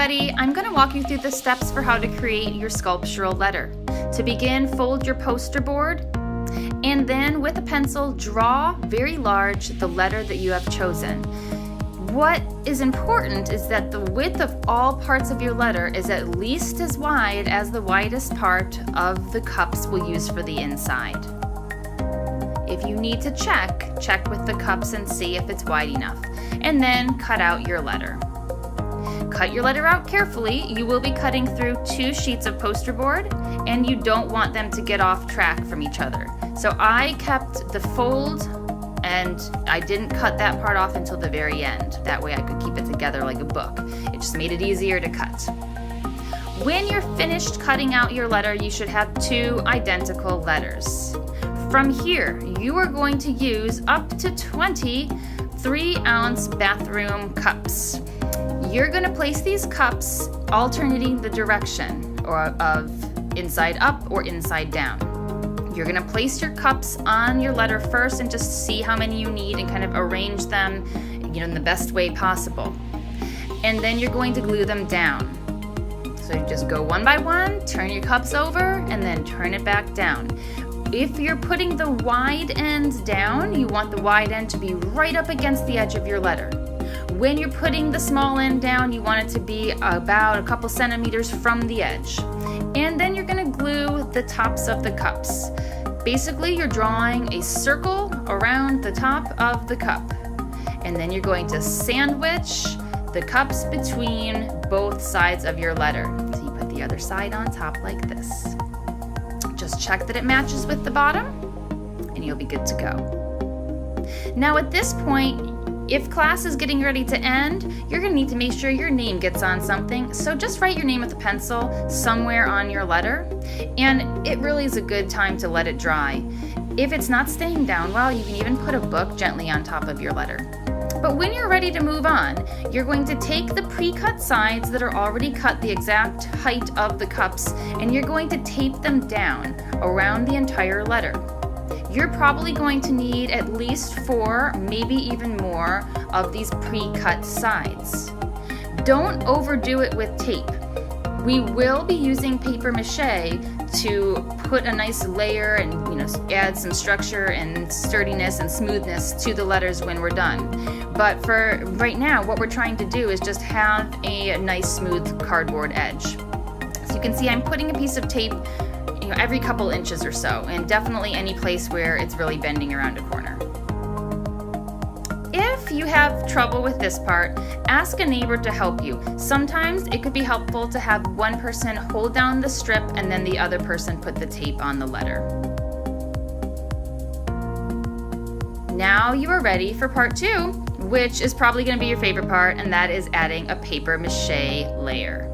ready, I'm going to walk you through the steps for how to create your sculptural letter. To begin, fold your poster board, and then with a pencil, draw very large the letter that you have chosen. What is important is that the width of all parts of your letter is at least as wide as the widest part of the cups we'll use for the inside. If you need to check with the cups and see if it's wide enough, and then cut out your letter. Cut your letter out carefully. You will be cutting through 2 sheets of poster board, and you don't want them to get off track from each other. So I kept the fold, and I didn't cut that part off until the very end. That way I could keep it together like a book. It just made it easier to cut. When you're finished cutting out your letter, you should have 2 identical letters. From here, you are going to use up to 20 3-ounce bathroom cups. You're going to place these cups alternating the direction of inside up or inside down. You're going to place your cups on your letter first and just see how many you need and kind of arrange them, in the best way possible. And then you're going to glue them down. So you just go one by one, turn your cups over, and then turn it back down. If you're putting the wide end down, you want the wide end to be right up against the edge of your letter. When you're putting the small end down, you want it to be about a couple centimeters from the edge. And then you're going to glue the tops of the cups. Basically, you're drawing a circle around the top of the cup. And then you're going to sandwich the cups between both sides of your letter. So you put the other side on top like this. Just check that it matches with the bottom, and you'll be good to go. Now at this point, if class is getting ready to end, you're going to need to make sure your name gets on something. So just write your name with a pencil somewhere on your letter, and it really is a good time to let it dry. If it's not staying down well, you can even put a book gently on top of your letter. But when you're ready to move on, you're going to take the pre-cut sides that are already cut the exact height of the cups, and you're going to tape them down around the entire letter. You're probably going to need at least 4, maybe even more, of these pre-cut sides. Don't overdo it with tape. We will be using paper mache to put a nice layer and add some structure and sturdiness and smoothness to the letters when we're done. But for right now, what we're trying to do is just have a nice smooth cardboard edge. So you can see I'm putting a piece of tape every couple inches or so, and definitely any place where it's really bending around a corner. If you have trouble with this part, ask a neighbor to help you. Sometimes it could be helpful to have one person hold down the strip and then the other person put the tape on the letter. Now you are ready for part 2, which is probably going to be your favorite part, and that is adding a paper mache layer.